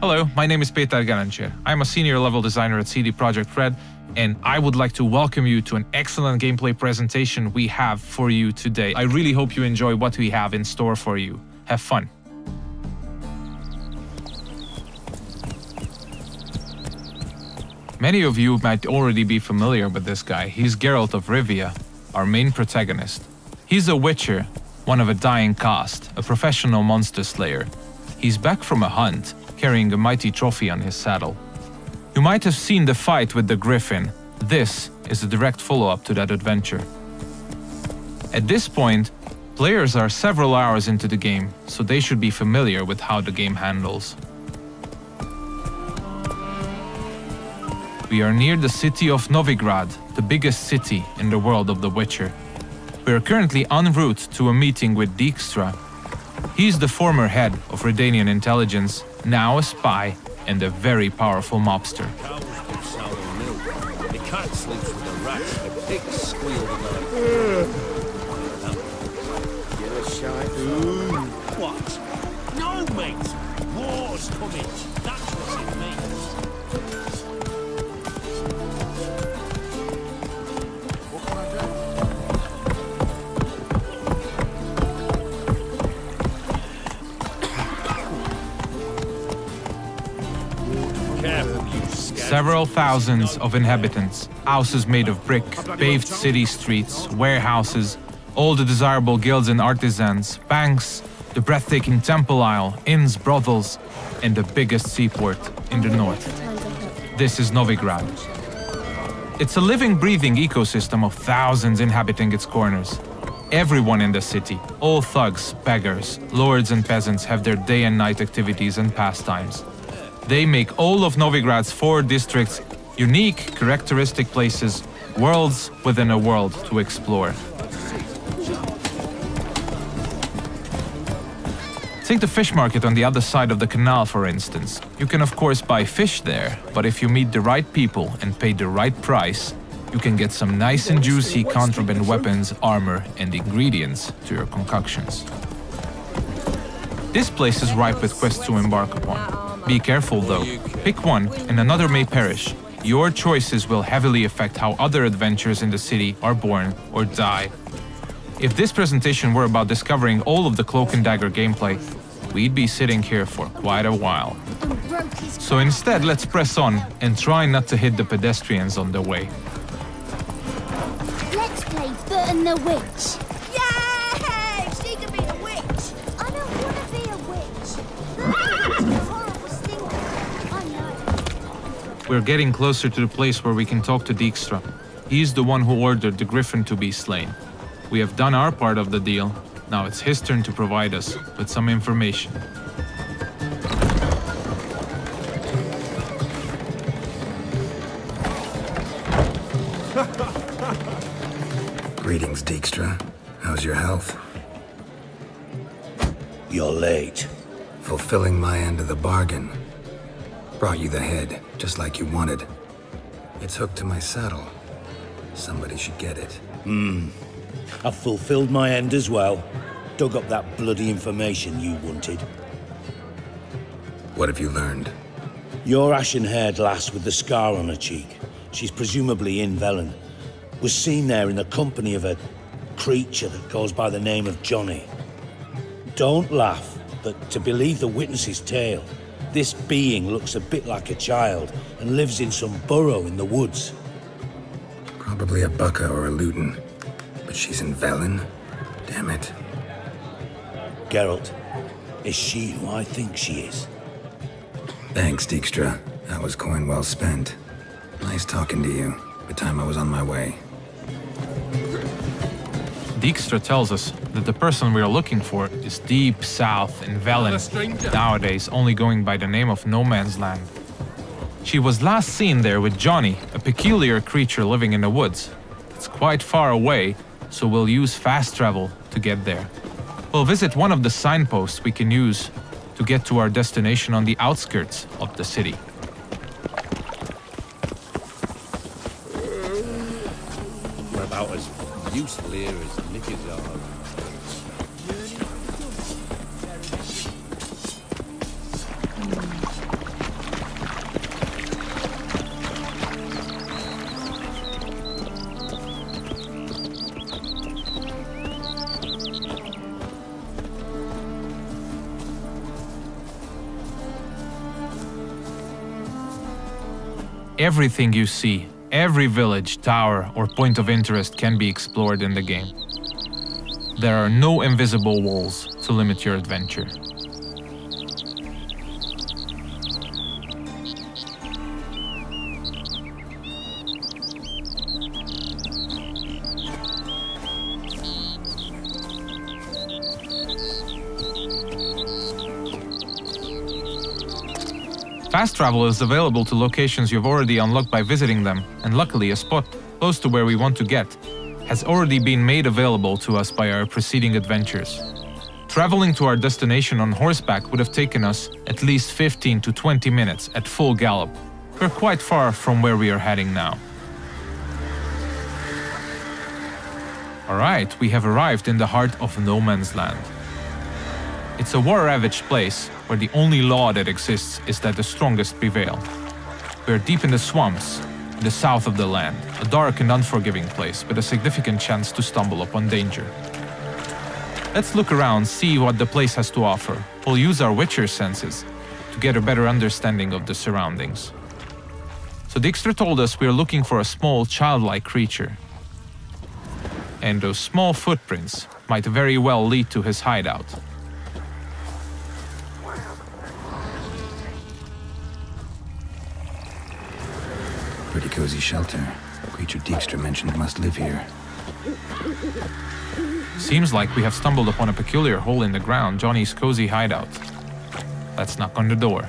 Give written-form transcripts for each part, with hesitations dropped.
Hello, my name is Peter Garancher. I'm a senior level designer at CD Projekt Red, and I would like to welcome you to an excellent gameplay presentation we have for you today. I really hope you enjoy what we have in store for you. Have fun. Many of you might already be familiar with this guy. He's Geralt of Rivia, our main protagonist. He's a witcher, one of a dying caste, a professional monster slayer. He's back from a hunt, carrying a mighty trophy on his saddle. You might have seen the fight with the griffin. This is a direct follow-up to that adventure. At this point, players are several hours into the game, so they should be familiar with how the game handles. We are near the city of Novigrad, the biggest city in the world of The Witcher. We are currently en route to a meeting with Dijkstra. He's the former head of Redanian intelligence, now a spy and a very powerful mobster. Cows give sour milk. The cat sleeps with the rats. The pigs squeal the night. You're a shy. What? No, mate. War's coming. That's what it means. What can I do? Careful, you scout. Several thousands of inhabitants, houses made of brick, paved city streets, warehouses, all the desirable guilds and artisans, banks, the breathtaking temple isle, inns, brothels, and the biggest seaport in the north. This is Novigrad. It's a living, breathing ecosystem of thousands inhabiting its corners. Everyone in the city, all thugs, beggars, lords and peasants have their day and night activities and pastimes. They make all of Novigrad's 4 districts unique, characteristic places, worlds within a world to explore. Take the fish market on the other side of the canal, for instance. You can of course buy fish there, but if you meet the right people and pay the right price, you can get some nice and juicy contraband weapons, armor, and ingredients to your concoctions. This place is ripe with quests to embark upon. Be careful though, pick one and another may perish. Your choices will heavily affect how other adventures in the city are born or die. If this presentation were about discovering all of the Cloak and Dagger gameplay, we'd be sitting here for quite a while. So instead, let's press on and try not to hit the pedestrians on the way. Let's play Foot and the Witch. Yay! She can be a witch! I don't want to be a witch. The horrible stinker. I know. We're getting closer to the place where we can talk to Dijkstra. He's the one who ordered the griffin to be slain. We have done our part of the deal. Now it's his turn to provide us with some information. Greetings, Dijkstra. How's your health? You're late. Fulfilling my end of the bargain. Brought you the head, just like you wanted. It's hooked to my saddle. Somebody should get it. I've fulfilled my end as well. Dug up that bloody information you wanted. What have you learned? Your ashen-haired lass with the scar on her cheek, she's presumably in Velen, was seen there in the company of a creature that goes by the name of Johnny. Don't laugh, but to believe the witness's tale, this being looks a bit like a child and lives in some burrow in the woods. Probably a Bucca or a Luton. But she's in Velen? Damn it. Geralt, is she who I think she is? Thanks, Dijkstra. That was coin well spent. Nice talking to you. The time I was on my way. Dijkstra tells us that the person we are looking for is deep south in Velen, nowadays only going by the name of No Man's Land. She was last seen there with Johnny, a peculiar creature living in the woods. It's quite far away, so we'll use fast travel to get there. We'll visit one of the signposts we can use to get to our destination on the outskirts of the city. We're about as useful here as knickers are. Everything you see, every village, tower, or point of interest can be explored in the game. There are no invisible walls to limit your adventure. Fast travel is available to locations you've already unlocked by visiting them, and luckily a spot close to where we want to get has already been made available to us by our preceding adventures. Traveling to our destination on horseback would have taken us at least 15 to 20 minutes at full gallop. We're quite far from where we are heading now. Alright, we have arrived in the heart of no man's land. It's a war-ravaged place where the only law that exists is that the strongest prevail. We're deep in the swamps, in the south of the land, a dark and unforgiving place with a significant chance to stumble upon danger. Let's look around, see what the place has to offer. We'll use our Witcher senses to get a better understanding of the surroundings. So Dijkstra told us we're looking for a small, childlike creature. And those small footprints might very well lead to his hideout. Pretty cozy shelter. The creature Dijkstra mentioned must live here. Seems like we have stumbled upon a peculiar hole in the ground, Johnny's cozy hideout. Let's knock on the door.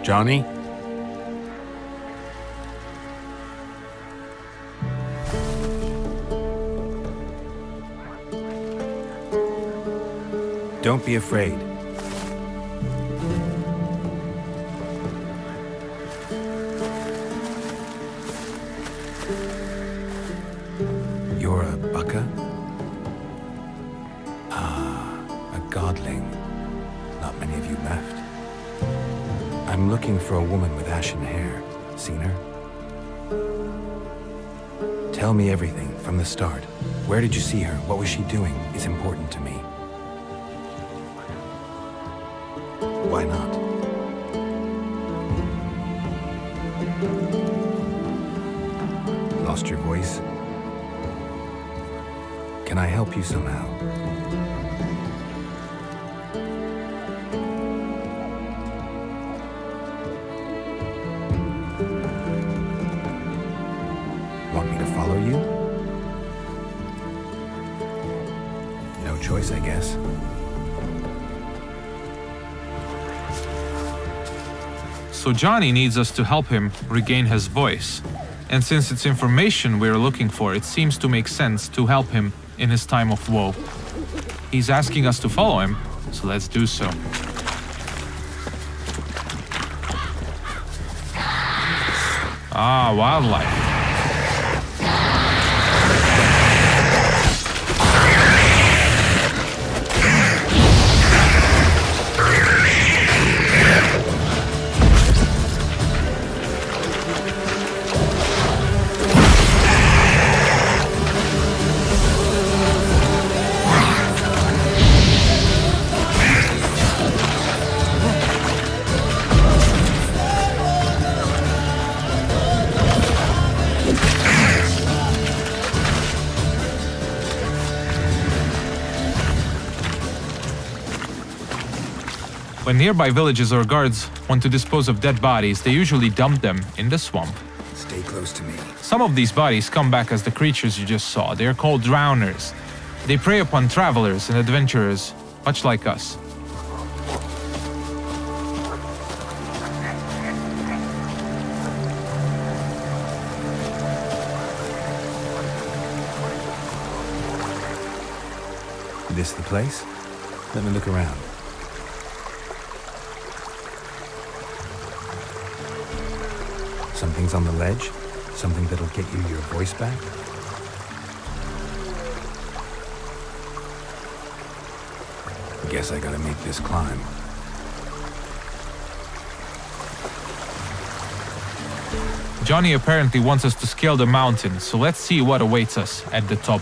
Johnny? Don't be afraid. You're a bucka? Ah, a godling. Not many of you left. I'm looking for a woman with ashen hair. Seen her? Tell me everything from the start. Where did you see her? What was she doing? It's important to me. Why not? Lost your voice? Can I help you somehow? Want me to follow you? No choice, I guess. So Johnny needs us to help him regain his voice. And since it's information we're looking for, it seems to make sense to help him in his time of woe. He's asking us to follow him, so let's do so. Ah, wildlife. When nearby villages or guards want to dispose of dead bodies, they usually dump them in the swamp. Stay close to me. Some of these bodies come back as the creatures you just saw. They are called drowners. They prey upon travelers and adventurers, much like us. This the place? Let me look around. Something's on the ledge? Something that'll get you your voice back? Guess I gotta make this climb. Johnny apparently wants us to scale the mountain, so let's see what awaits us at the top.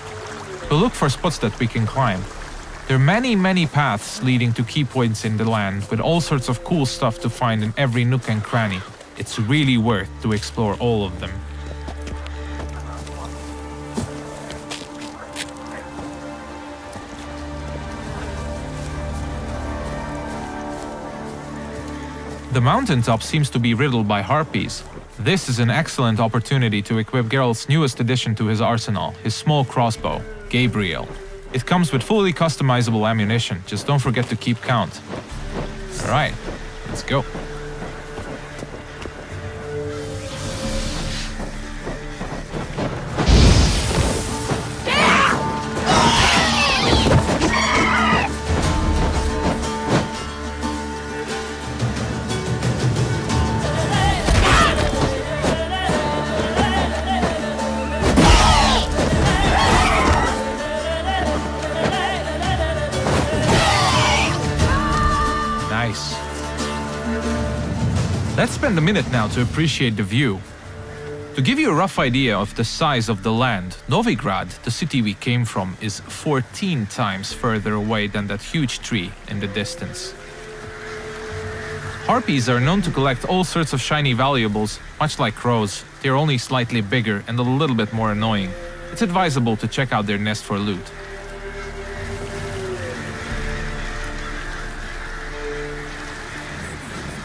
We'll look for spots that we can climb. There are many paths leading to key points in the land, with all sorts of cool stuff to find in every nook and cranny. It's really worth to explore all of them. The mountaintop seems to be riddled by harpies. This is an excellent opportunity to equip Geralt's newest addition to his arsenal, his small crossbow, Gabriel. It comes with fully customizable ammunition, just don't forget to keep count. Alright, let's go. Let's spend a minute now to appreciate the view. To give you a rough idea of the size of the land, Novigrad, the city we came from, is 14 times further away than that huge tree in the distance. Harpies are known to collect all sorts of shiny valuables, much like crows. They're only slightly bigger and a little bit more annoying. It's advisable to check out their nest for loot.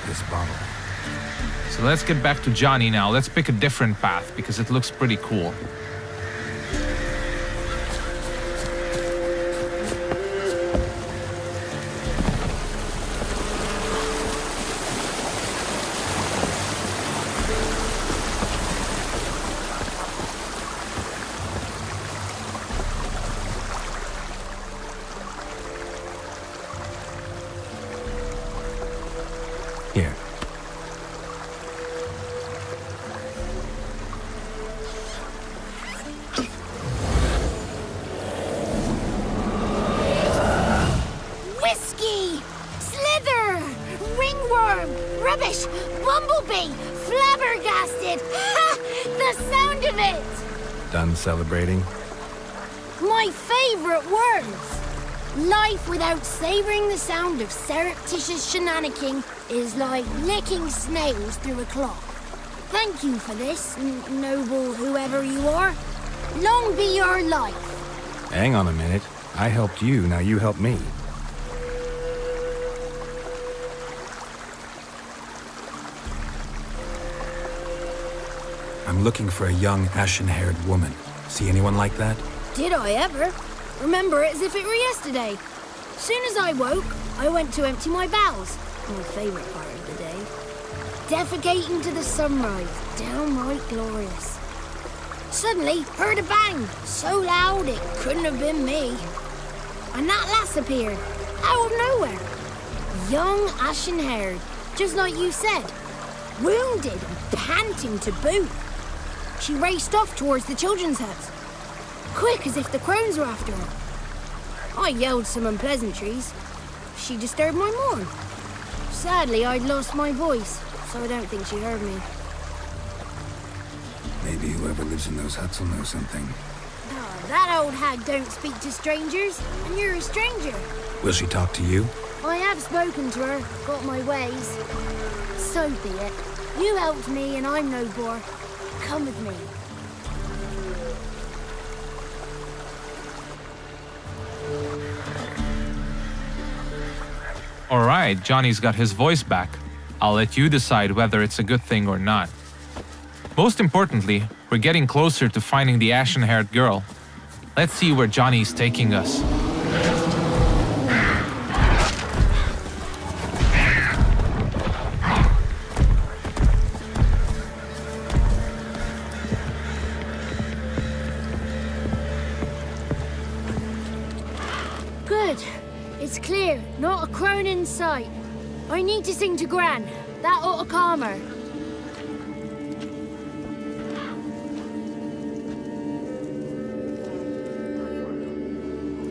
This bottle. So let's get back to Johnny now. Let's pick a different path because it looks pretty cool. Here. Whiskey! Slither! Ringworm! Rubbish! Bumblebee! Flabbergasted! Ha! The sound of it! Done celebrating? My favorite words! Life without savoring the sound of surreptitious shenanigans is like licking snails through a cloth. Thank you for this, noble whoever you are. Long be your life. Hang on a minute. I helped you, now you help me. I'm looking for a young, ashen-haired woman. See anyone like that? Did I ever? Remember it as if it were yesterday. Soon as I woke, I went to empty my bowels. My favourite part of the day. Defecating to the sunrise. Downright glorious. Suddenly, heard a bang. So loud it couldn't have been me. And that lass appeared. Out of nowhere. Young, ashen-haired. Just like you said. Wounded and panting to boot. She raced off towards the children's huts. Quick as if the crones were after her. I yelled some unpleasantries. She disturbed my morn. Sadly, I'd lost my voice, so I don't think she heard me. Maybe whoever lives in those huts will know something. Oh, that old hag don't speak to strangers, and you're a stranger. Will she talk to you? I have spoken to her, got my ways. So be it. You helped me, and I'm no bore. Come with me. Alright, Johnny's got his voice back. I'll let you decide whether it's a good thing or not. Most importantly, we're getting closer to finding the ashen-haired girl. Let's see where Johnny's taking us. Good. It's clear. Not a crone in sight. I need to sing to Gran. That ought to calm her.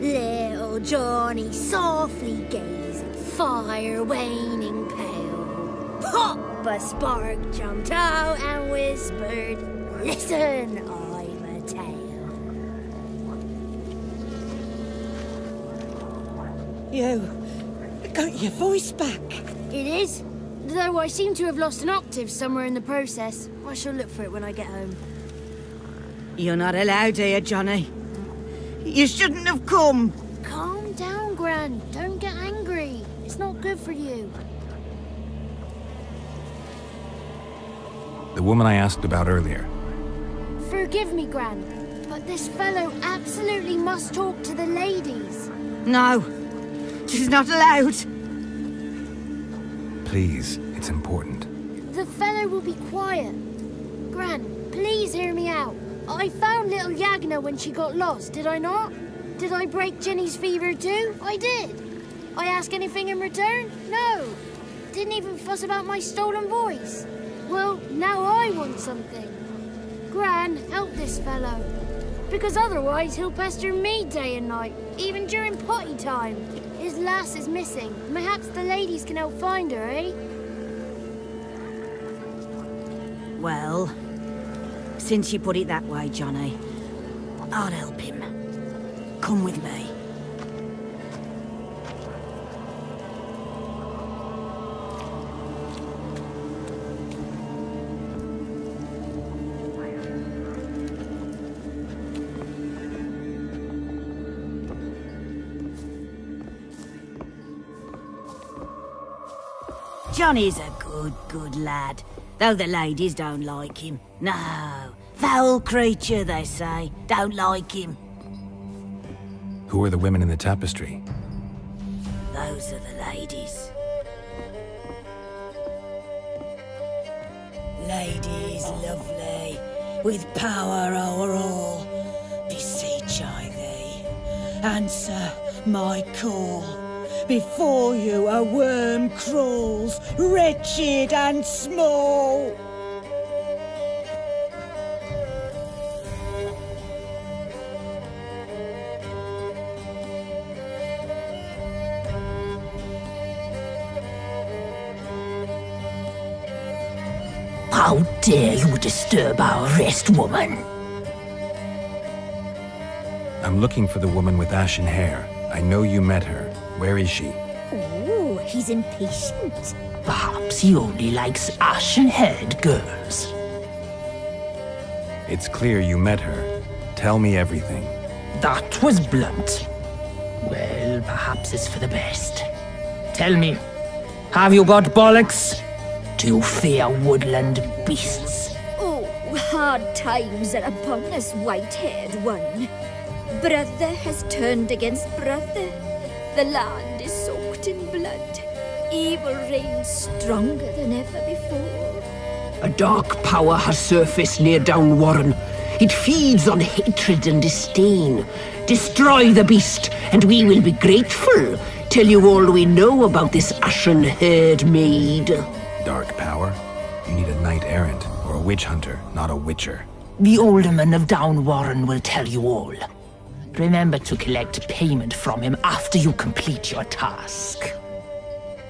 Little Johnny softly gazed, fire waning pale. Pop! A spark jumped out and whispered, "Listen, I've a tale." You got your voice back. It is. Though I seem to have lost an octave somewhere in the process. I shall look for it when I get home. You're not allowed here, Johnny. You shouldn't have come. Calm down, Gran. Don't get angry. It's not good for you. The woman I asked about earlier. Forgive me, Gran, but this fellow absolutely must talk to the ladies. No, she's not allowed. Please, it's important. The fellow will be quiet. Gran, please hear me out. I found little Yagna when she got lost, did I not? Did I break Jenny's fever too? I did. I ask anything in return? No. Didn't even fuss about my stolen voice. Well, now I want something. Gran, help this fellow. Because otherwise he'll pester me day and night, even during potty time. His lass is missing. Perhaps the ladies can help find her, eh? Well, since you put it that way, Johnny, I'll help him. Come with me. Johnny's a good lad, though the ladies don't like him. No, foul creature, they say. Don't like him. Who are the women in the tapestry? Those are the ladies. Ladies lovely, with power o'er all, beseech I thee, answer my call. Before you a worm crawls, wretched and small. How dare you disturb our rest, woman? I'm looking for the woman with ashen hair. I know you met her. Where is she? Oh, he's impatient. Perhaps he only likes ashen-haired girls. It's clear you met her. Tell me everything. That was blunt. Well, perhaps it's for the best. Tell me, have you got bollocks? Do you fear woodland beasts? Oh, hard times are upon us, white-haired one. Brother has turned against brother. The land is soaked in blood. Evil reigns stronger than ever before. A dark power has surfaced near Downwarren. It feeds on hatred and disdain. Destroy the beast, and we will be grateful. Tell you all we know about this ashen-haired maid. Dark power? You need a knight-errant, or a witch-hunter, not a witcher. The alderman of Downwarren will tell you all. Remember to collect payment from him after you complete your task.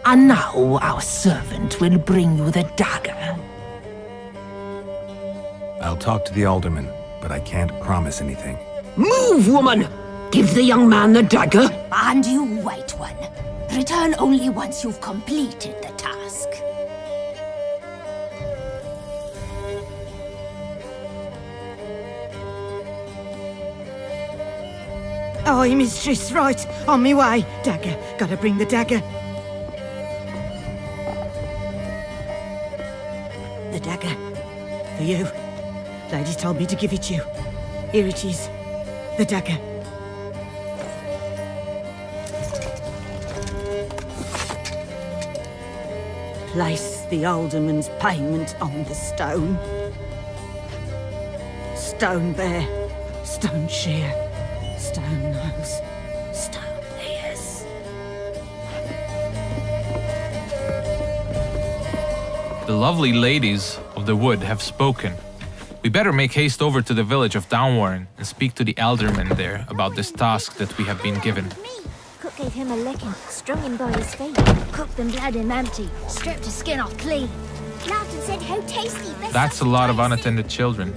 And now our servant will bring you the dagger. I'll talk to the alderman, but I can't promise anything. Move, woman! Give the young man the dagger. And you, white one, return only once you've completed the task. Aye, mistress, right. On me way. Dagger. Gotta bring the dagger. The dagger. For you. Ladies told me to give it you. Here it is. The dagger. Place the alderman's payment on the stone. Stone there. Stone shear. Stone nose, stone ears. The lovely ladies of the wood have spoken. We better make haste over to the village of Downwarren and speak to the alderman there about this task that we have been given. Cook gave him a licking, strung him by his feet, cooked and bled him empty, stripped his skin off clean. Laughed and said how tasty. That's a lot of unattended children.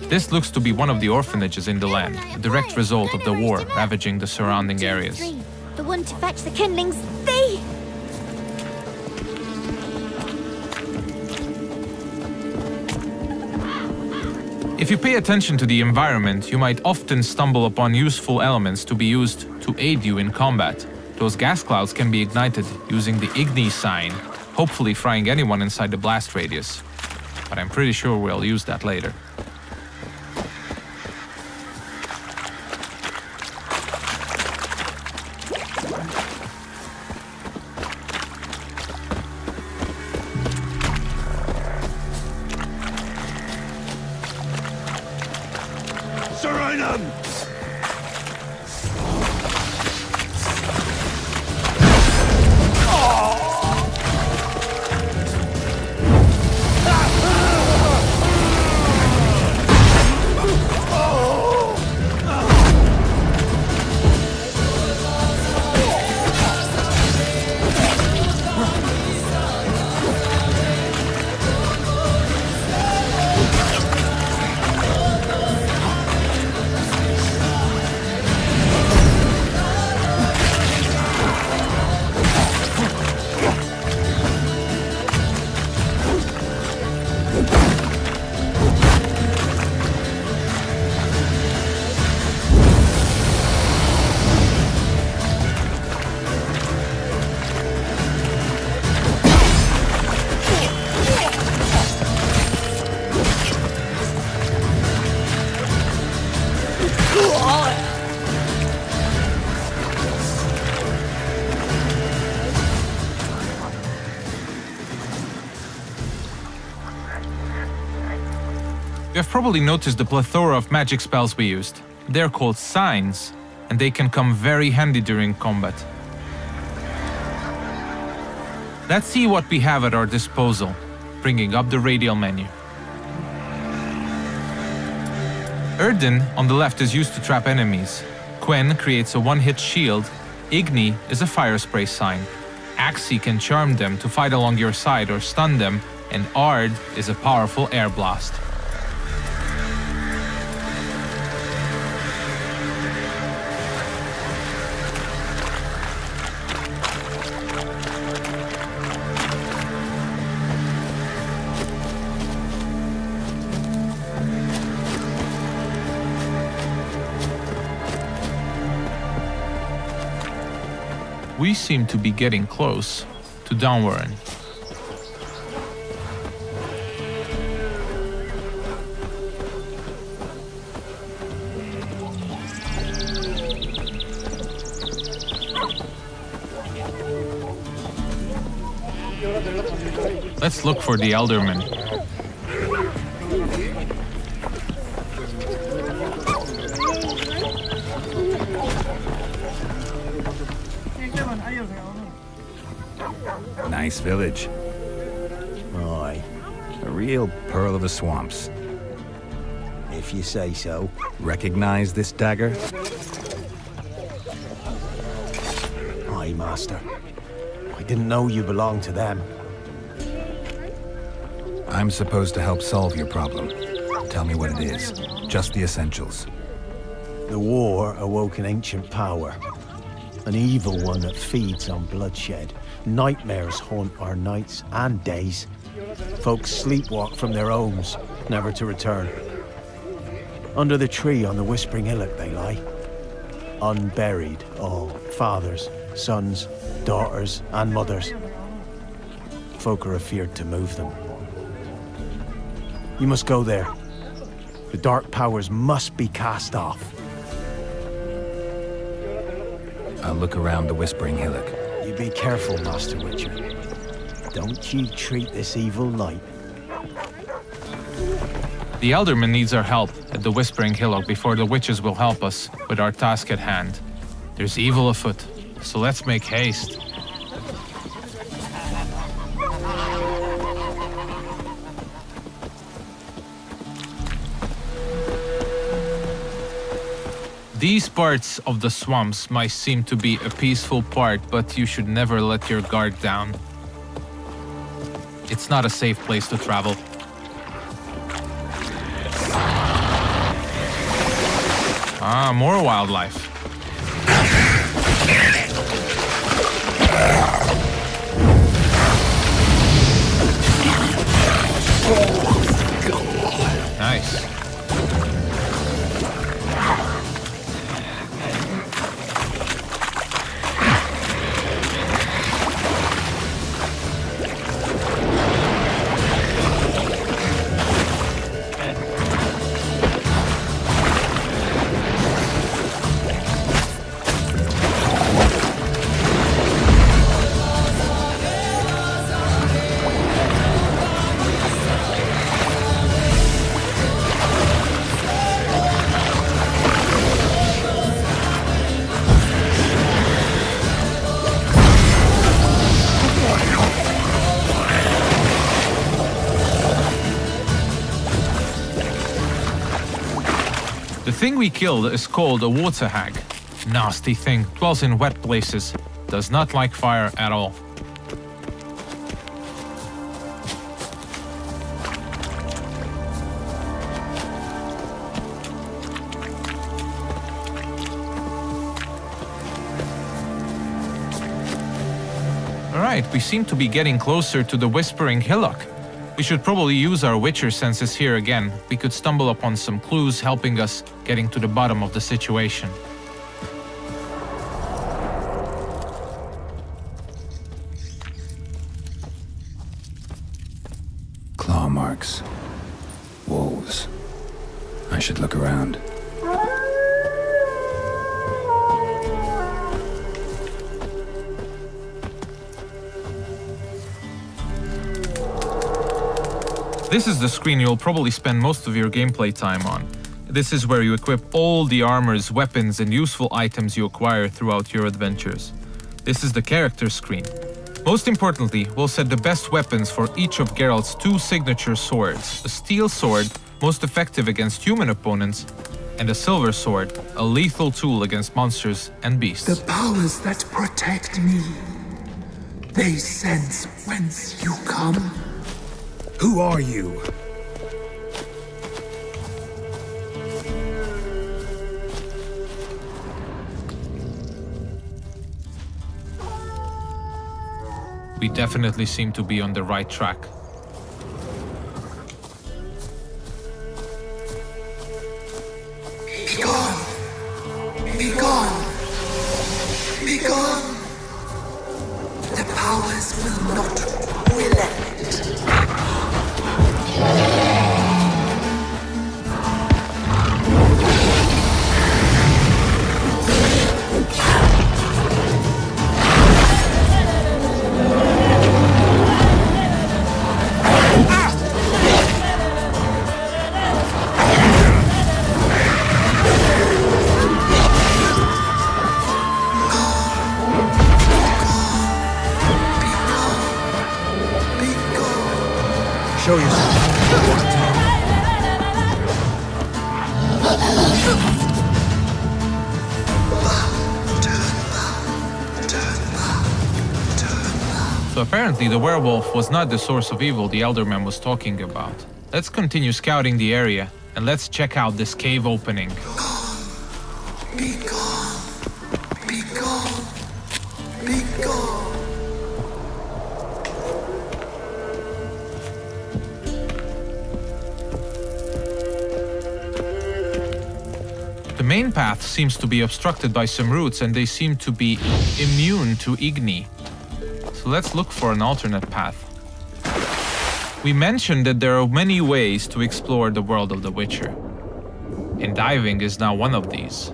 This looks to be one of the orphanages in the land, a direct result of the war ravaging the surrounding areas. The one to fetch the kindlings, they... If you pay attention to the environment, you might often stumble upon useful elements to be used to aid you in combat. Those gas clouds can be ignited using the Igni sign, hopefully frying anyone inside the blast radius. But I'm pretty sure we'll use that later. You have probably noticed the plethora of magic spells we used. They're called signs, and they can come very handy during combat. Let's see what we have at our disposal, bringing up the radial menu. Erden on the left is used to trap enemies. Quen creates a one-hit shield. Igni is a fire spray sign. Axi can charm them to fight along your side or stun them, and Ard is a powerful air blast. We seem to be getting close to Downwarren. Let's look for the Elderman. Nice village. Aye. A real pearl of the swamps. If you say so. Recognize this dagger? Aye, Master. I didn't know you belonged to them. I'm supposed to help solve your problem. Tell me what it is. Just the essentials. The war awoke an ancient power. An evil one that feeds on bloodshed. Nightmares haunt our nights and days. Folks sleepwalk from their homes, never to return. Under the tree on the Whispering Hillock they lie. Unburied, all. Fathers, sons, daughters, and mothers. Folk are afeard to move them. You must go there. The dark powers must be cast off. I'll look around the Whispering Hillock. You be careful, Master Witcher. Don't you treat this evil light. The Elderman needs our help at the Whispering Hillock before the witches will help us with our task at hand. There's evil afoot, so let's make haste. These parts of the swamps might seem to be a peaceful part, but you should never let your guard down. It's not a safe place to travel. Ah, more wildlife. Nice. The thing we killed is called a water hag. Nasty thing, dwells in wet places, does not like fire at all. Alright, we seem to be getting closer to the Whispering Hillock. We should probably use our Witcher senses here again. We could stumble upon some clues helping us getting to the bottom of the situation. Claw marks. Wolves. I should look around. This is the screen you'll probably spend most of your gameplay time on. This is where you equip all the armors, weapons, and useful items you acquire throughout your adventures. This is the character screen. Most importantly, we'll set the best weapons for each of Geralt's 2 signature swords. A steel sword, most effective against human opponents, and a silver sword, a lethal tool against monsters and beasts. The powers that protect me, they sense whence you come. Who are you? We definitely seem to be on the right track. Be gone! Be gone! Be gone! The powers will not relent. Show yourself. So apparently the werewolf was not the source of evil the Elderman was talking about. Let's continue scouting the area, and let's check out this cave opening. Be gone! Be gone! Be gone! The main path seems to be obstructed by some roots, and they seem to be immune to Igni. So let's look for an alternate path. We mentioned that there are many ways to explore the world of The Witcher, and diving is now one of these.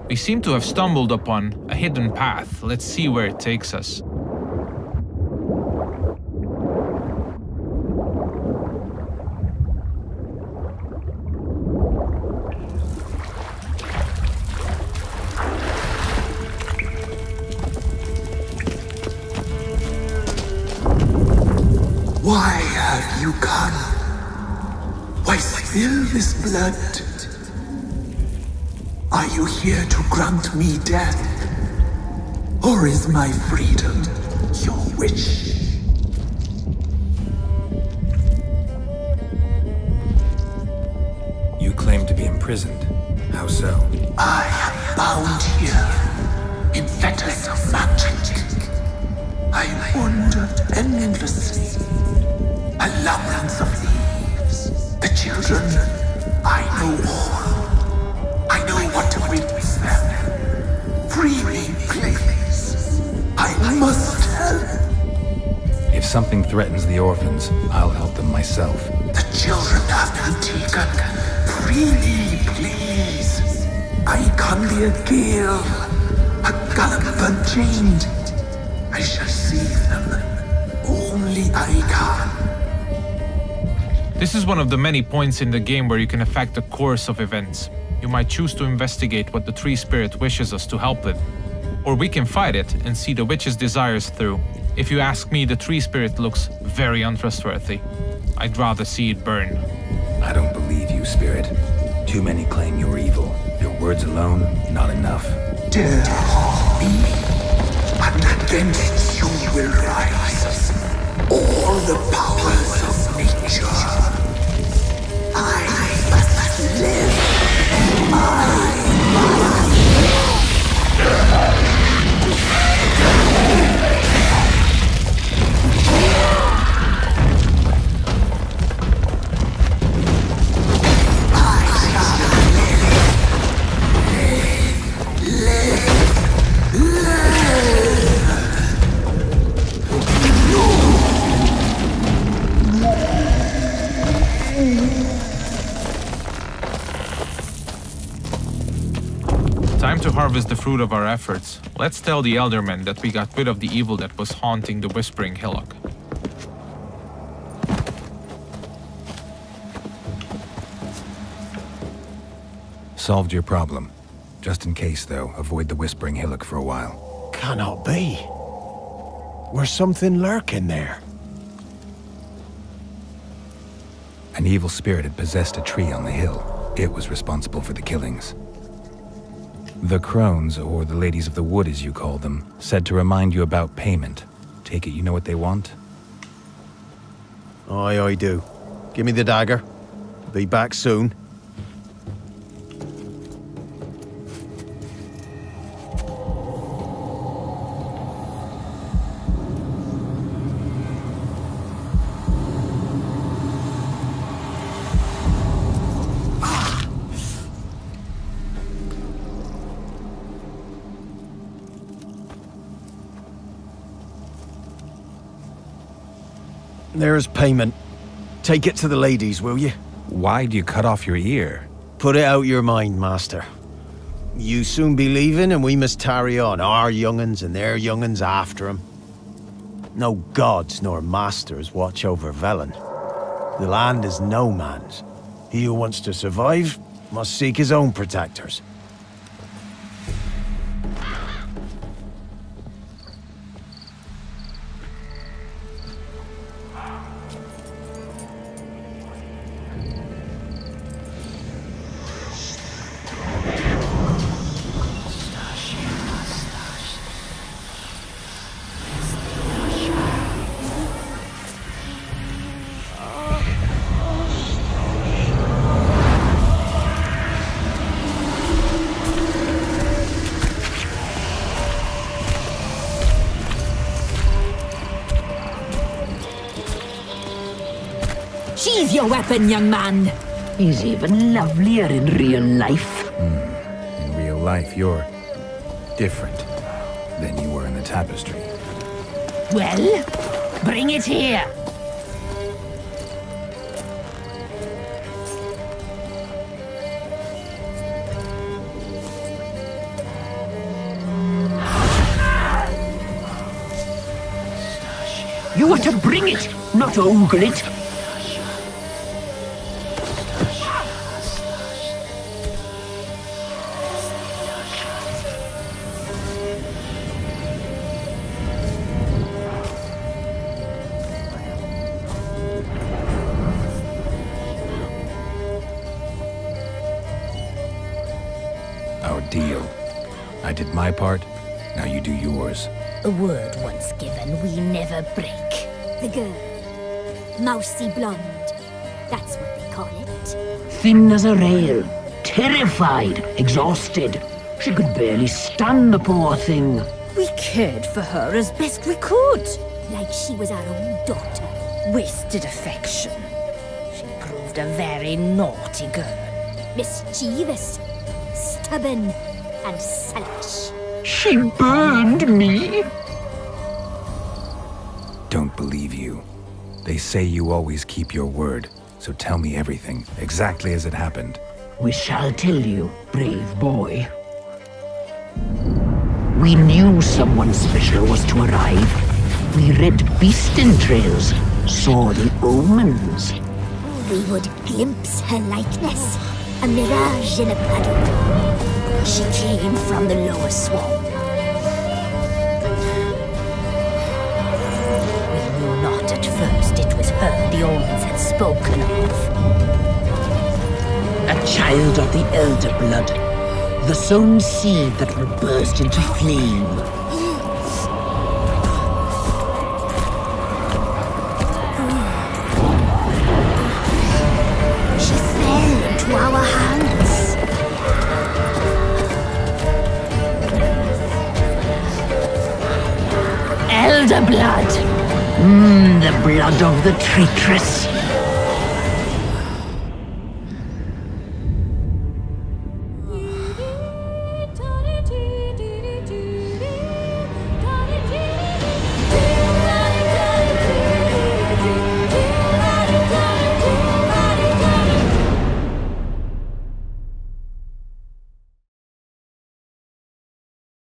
We seem to have stumbled upon a hidden path. Let's see where it takes us. Why have you come? Why spill this blood? Are you here to grant me death? Or is my freedom your wish? You claim to be imprisoned. How so? I am bound here in fetters of magic. I wandered endlessly. A labyrinth of leaves. The children, I know all. I know what awaits them. Free me, please. I must help. If something threatens the orphans, I'll help them myself. The children have been taken. Free me, please. I can be a gale, a gallop unchained. I shall save them. Only I can. This is one of the many points in the game where you can affect the course of events. You might choose to investigate what the Tree Spirit wishes us to help with. Or we can fight it and see the witch's desires through. If you ask me, the Tree Spirit looks very untrustworthy. I'd rather see it burn. I don't believe you, Spirit. Too many claim you're evil. Your words alone, not enough. Dare harm me, and against you will rise all the powers of nature. I must live. Time to harvest the fruit of our efforts. Let's tell the Eldermen that we got rid of the evil that was haunting the Whispering Hillock. Solved your problem. Just in case, though, avoid the Whispering Hillock for a while. Cannot be. There's something lurking there. An evil spirit had possessed a tree on the hill. It was responsible for the killings. The Crones, or the Ladies of the Wood as you call them, said to remind you about payment. Take it you know what they want? Aye, I do. Give me the dagger. Be back soon. There's payment. Take it to the ladies, will you? Why'd you cut off your ear? Put it out your mind, master. You soon be leaving and we must tarry on, our young'uns and their young'uns after 'em. No gods nor masters watch over Velen. The land is no man's. He who wants to survive must seek his own protectors. Sheathe your weapon, young man. He's even lovelier in real life. In real life, you're different than you were in the tapestry. Well, bring it here. You are to bring it, not ogle it. Our deal. I did my part, now you do yours. A word once given, we never break. The girl. Mousy blonde. That's what they call it. Thin as a rail, terrified, exhausted. She could barely stand, the poor thing. We cared for her as best we could. Like she was our own daughter. Wasted affection. She proved a very naughty girl. Mischievous, stubborn, and selfish. She burned me. Don't believe you. They say you always keep your word, so tell me everything, exactly as it happened. We shall tell you, brave boy. We knew someone special was to arrive. We read beast entrails, saw the omens. We would glimpse her likeness, a mirage in a puddle. She came from the lower swamp. We knew not at first it was her the omens had spoken of. A child of the elder blood, the sown seed that will burst into flame. She fell into our hands. Elder blood! The blood of the traitress.